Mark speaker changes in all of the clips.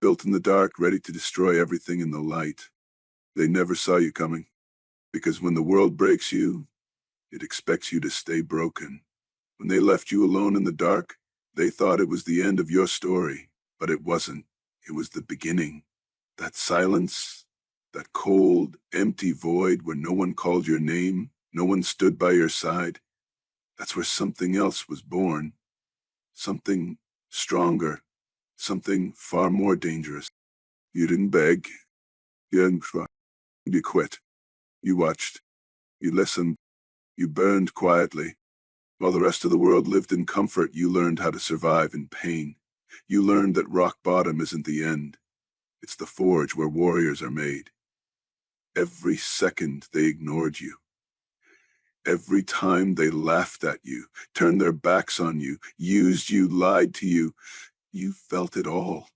Speaker 1: built in the dark, ready to destroy everything in the light. They never saw you coming, because when the world breaks you, it expects you to stay broken. When they left you alone in the dark, they thought it was the end of your story, but it wasn't. It was the beginning. That silence, that cold, empty void where no one called your name, no one stood by your side, that's where something else was born. Something stronger, something far more dangerous. You didn't beg. You didn't try. You quit. You watched. You listened. You burned quietly. While the rest of the world lived in comfort, you learned how to survive in pain. You learned that rock bottom isn't the end. It's the forge where warriors are made. Every second they ignored you. Every time they laughed at you, turned their backs on you, used you, lied to you, you felt it all.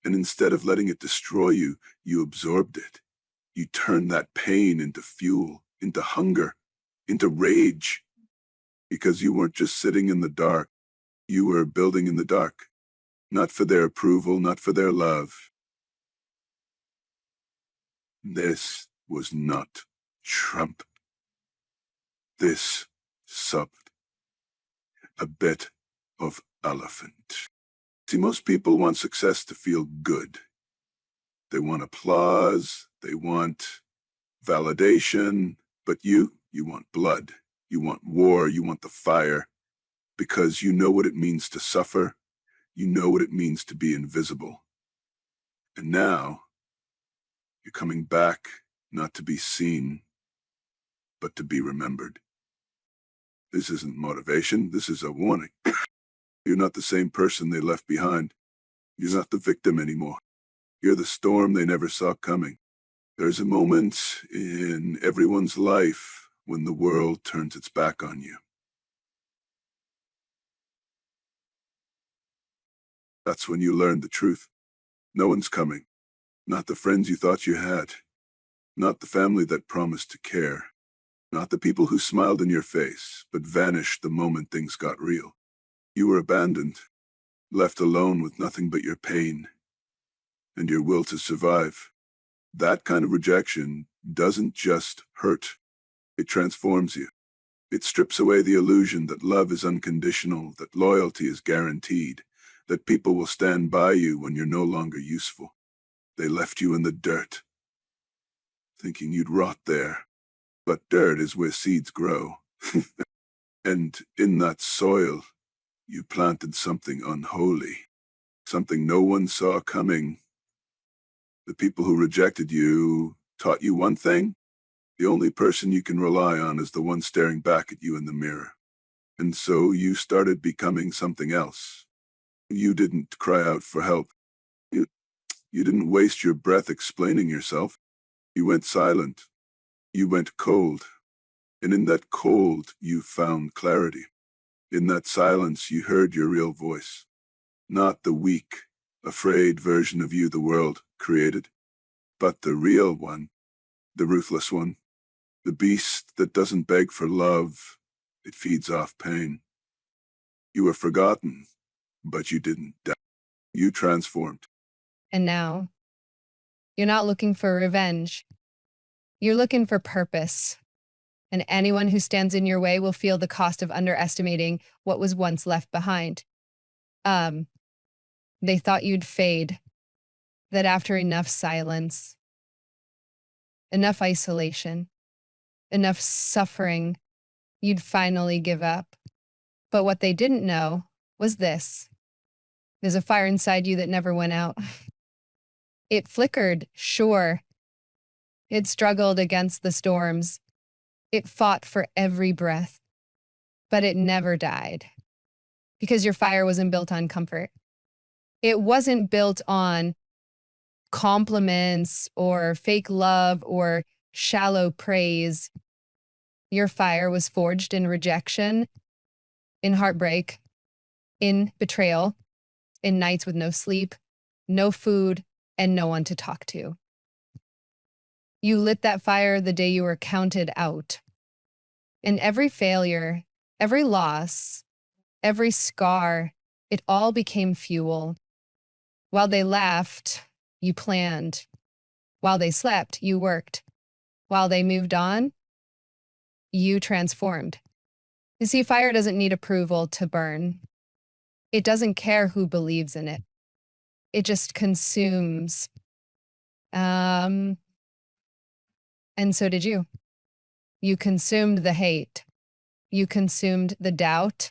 Speaker 1: And instead of letting it destroy you, you absorbed it. You turned that pain into fuel, into hunger, into rage. Because you weren't just sitting in the dark, you were building in the dark. Not for their approval, not for their love. This was not Trump. This sucked a bit of elephant. See, most people want success to feel good. They want applause, they want validation, but you want blood. You want war, you want the fire, because you know what it means to suffer, you know what it means to be invisible. And now, you're coming back not to be seen, but to be remembered. This isn't motivation, this is a warning. You're not the same person they left behind. You're not the victim anymore. You're the storm they never saw coming. There's a moment in everyone's life when the world turns its back on you. That's when you learn the truth. No one's coming. Not the friends you thought you had. Not the family that promised to care. Not the people who smiled in your face, but vanished the moment things got real. You were abandoned, left alone with nothing but your pain and your will to survive. That kind of rejection doesn't just hurt. It transforms you. It strips away the illusion that love is unconditional, that loyalty is guaranteed, that people will stand by you when you're no longer useful. They left you in the dirt, thinking you'd rot there. But dirt is where seeds grow. And in that soil, you planted something unholy, something no one saw coming. The people who rejected you taught you one thing: the only person you can rely on is the one staring back at you in the mirror. And so you started becoming something else. You didn't cry out for help. You, you didn't waste your breath explaining yourself. You went silent. You went cold. And in that cold, you found clarity. In that silence, you heard your real voice. Not the weak, afraid version of you the world created, but the real one, the ruthless one, the beast that doesn't beg for love, it feeds off pain. You were forgotten, but you didn't die. You transformed.
Speaker 2: And now, you're not looking for revenge. You're looking for purpose. And anyone who stands in your way will feel the cost of underestimating what was once left behind. They thought you'd fade, that after enough silence, enough isolation, enough suffering, you'd finally give up. But what they didn't know was this. There's a fire inside you that never went out. It flickered, sure. It struggled against the storms. It fought for every breath. But it never died. Because your fire wasn't built on comfort. It wasn't built on compliments or fake love or shallow praise. Your fire was forged in rejection, in heartbreak, in betrayal, in nights with no sleep, no food, and no one to talk to. You lit that fire the day you were counted out. And every failure, every loss, every scar, it all became fuel. While they laughed, you planned. While they slept, you worked. While they moved on, you transformed. You see, fire doesn't need approval to burn. It doesn't care who believes in it. It just consumes. And so did you. You consumed the hate. You consumed the doubt.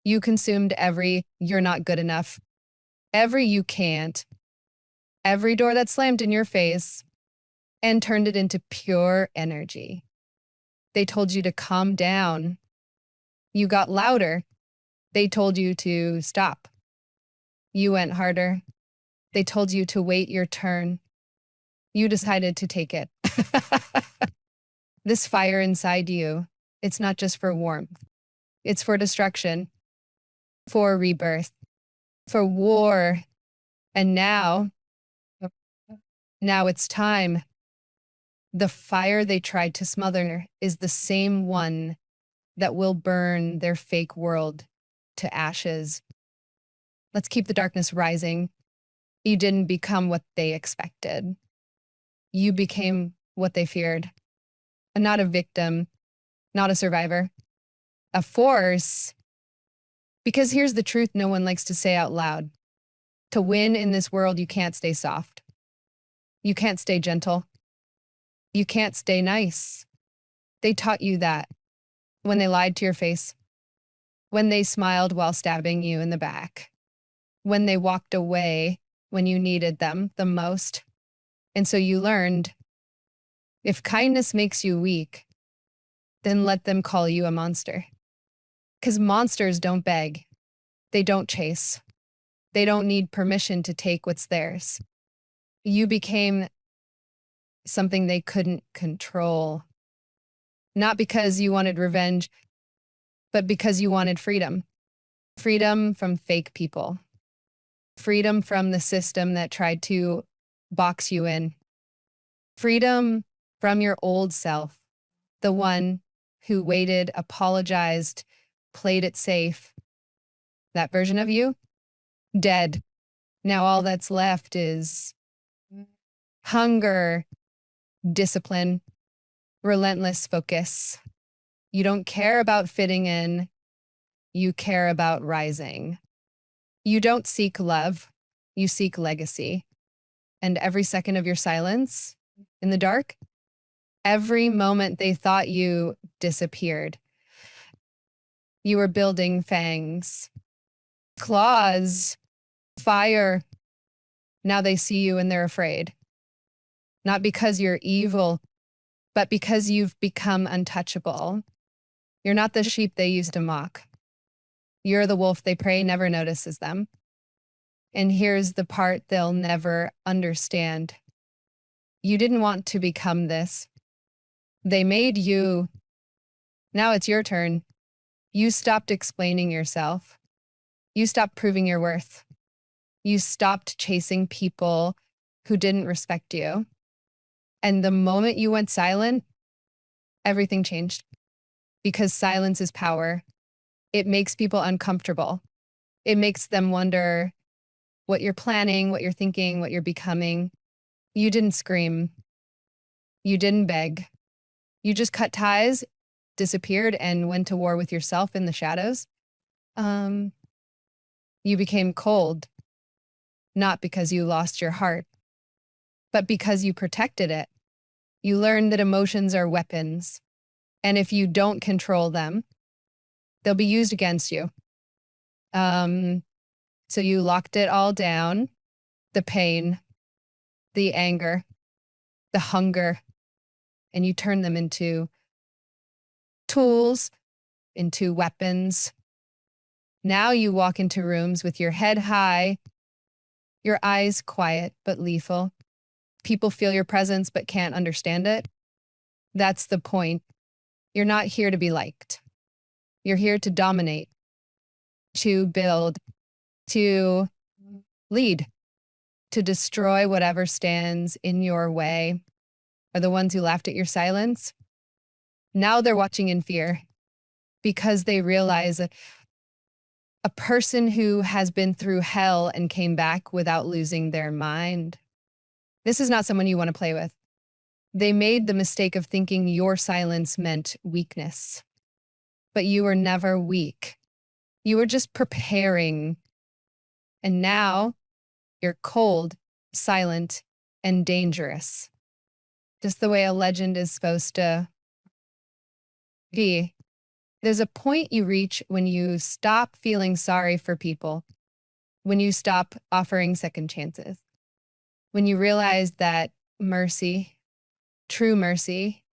Speaker 2: You consumed every "you're not good enough," every "you can't," every door that slammed in your face, and turned it into pure energy. They told you to calm down. You got louder. They told you to stop. You went harder. They told you to wait your turn. You decided to take it. This fire inside you, it's not just for warmth. It's for destruction, for rebirth, for war. And now it's time. The fire they tried to smother is the same one that will burn their fake world to ashes. Let's keep the darkness rising. You didn't become what they expected. You became what they feared. And not a victim, not a survivor, a force. Because here's the truth no one likes to say out loud. To win in this world, you can't stay soft. You can't stay gentle. You can't stay nice. They taught you that when they lied to your face, when they smiled while stabbing you in the back, when they walked away when you needed them the most. And so you learned, if kindness makes you weak, then let them call you a monster. Because monsters don't beg. They don't chase. They don't need permission to take what's theirs. You became something they couldn't control. Not because you wanted revenge, but because you wanted freedom. Freedom from fake people. Freedom from the system that tried to box you in. Freedom from your old self, the one who waited, apologized, played it safe. That version of you, dead. Now all that's left is hunger, discipline, relentless focus. You don't care about fitting in. You care about rising. You don't seek love. You seek legacy. And every second of your silence in the dark, every moment they thought you disappeared, you were building fangs, claws, fire. Now they see you and they're afraid. Not because you're evil, but because you've become untouchable. You're not the sheep they used to mock. You're the wolf they pray never notices them. And here's the part they'll never understand. You didn't want to become this. They made you. Now it's your turn. You stopped explaining yourself. You stopped proving your worth. You stopped chasing people who didn't respect you. And the moment you went silent, everything changed. Because silence is power. It makes people uncomfortable. It makes them wonder what you're planning, what you're thinking, what you're becoming. You didn't scream. You didn't beg. You just cut ties, disappeared, and went to war with yourself in the shadows. You became cold, not because you lost your heart, but because you protected it. You learned that emotions are weapons, and if you don't control them, they'll be used against you. So you locked it all down, the pain, the anger, the hunger, and you turned them into tools, into weapons. Now you walk into rooms with your head high, your eyes quiet but lethal. People feel your presence but can't understand it. That's the point. You're not here to be liked. You're here to dominate, to build, to lead, to destroy whatever stands in your way. Are the ones who laughed at your silence? Now they're watching in fear because they realize that, a person who has been through hell and came back without losing their mind. This is not someone you want to play with. They made the mistake of thinking your silence meant weakness. But you were never weak. You were just preparing. And now you're cold, silent, and dangerous. Just the way a legend is supposed to be. There's a point you reach when you stop feeling sorry for people, when you stop offering second chances, when you realize that mercy, true mercy,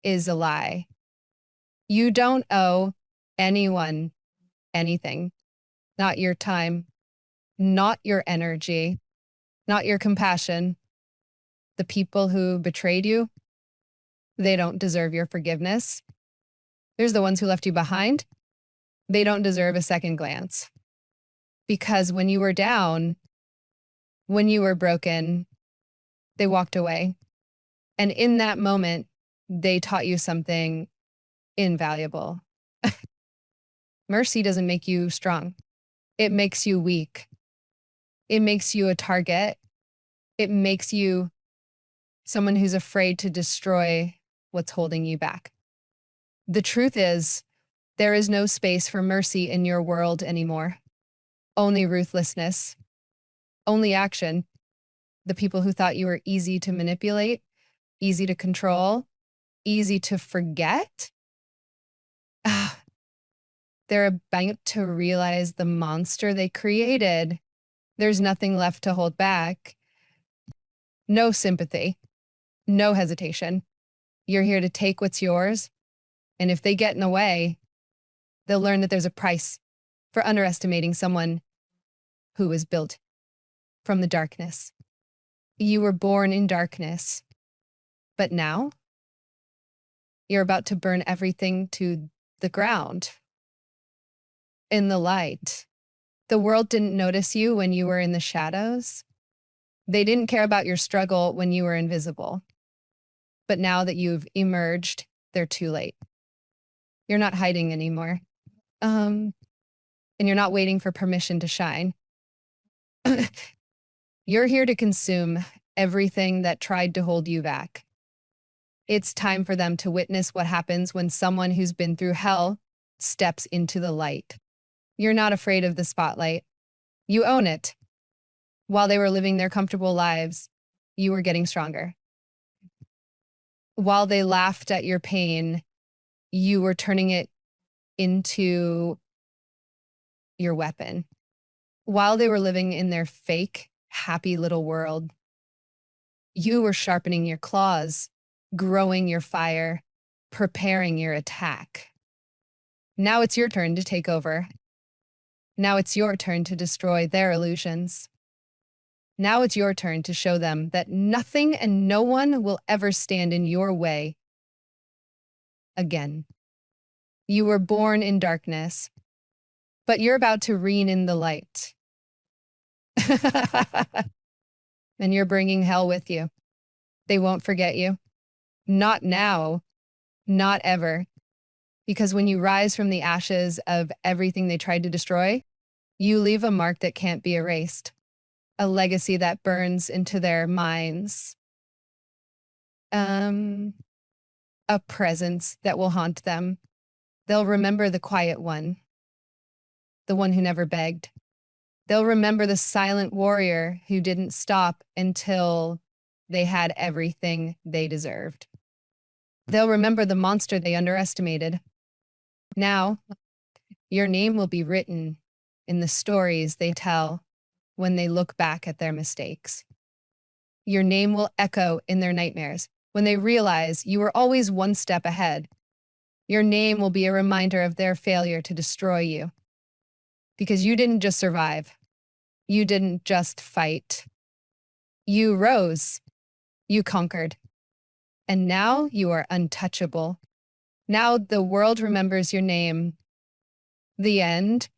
Speaker 2: is a lie. You don't owe anyone anything, not your time, not your energy, not your compassion. The people who betrayed you, they don't deserve your forgiveness. There's the ones who left you behind. They don't deserve a second glance. Because when you were down, when you were broken, they walked away. And in that moment, they taught you something invaluable. Mercy doesn't make you strong. It makes you weak. It makes you a target. It makes you someone who's afraid to destroy what's holding you back. The truth is, there is no space for mercy in your world anymore. Only ruthlessness. Only action. The people who thought you were easy to manipulate, easy to control, easy to forget, they're about to realize the monster they created. There's nothing left to hold back. No sympathy. No hesitation. You're here to take what's yours. And if they get in the way, they'll learn that there's a price for underestimating someone who was built from the darkness. You were born in darkness, but now you're about to burn everything to the ground in the light. The world didn't notice you when you were in the shadows. They didn't care about your struggle when you were invisible. But now that you've emerged, they're too late. You're not hiding anymore. And you're not waiting for permission to shine. You're here to consume everything that tried to hold you back. It's time for them to witness what happens when someone who's been through hell steps into the light. You're not afraid of the spotlight. You own it. While they were living their comfortable lives, you were getting stronger. While they laughed at your pain, you were turning it into your weapon. While they were living in their fake, happy little world, you were sharpening your claws, growing your fire, preparing your attack. Now it's your turn to take over. Now it's your turn to destroy their illusions. Now it's your turn to show them that nothing and no one will ever stand in your way again. You were born in darkness, but you're about to reign in the light. And you're bringing hell with you. They won't forget you. Not now, not ever. Because when you rise from the ashes of everything they tried to destroy, you leave a mark that can't be erased, a legacy that burns into their minds, a presence that will haunt them. They'll remember the quiet one, the one who never begged. They'll remember the silent warrior who didn't stop until they had everything they deserved. They'll remember the monster they underestimated. Now, your name will be written in the stories they tell when they look back at their mistakes. Your name will echo in their nightmares when they realize you were always one step ahead. Your name will be a reminder of their failure to destroy you. Because you didn't just survive. You didn't just fight. You rose. You conquered. And now you are untouchable. Now the world remembers your name. The end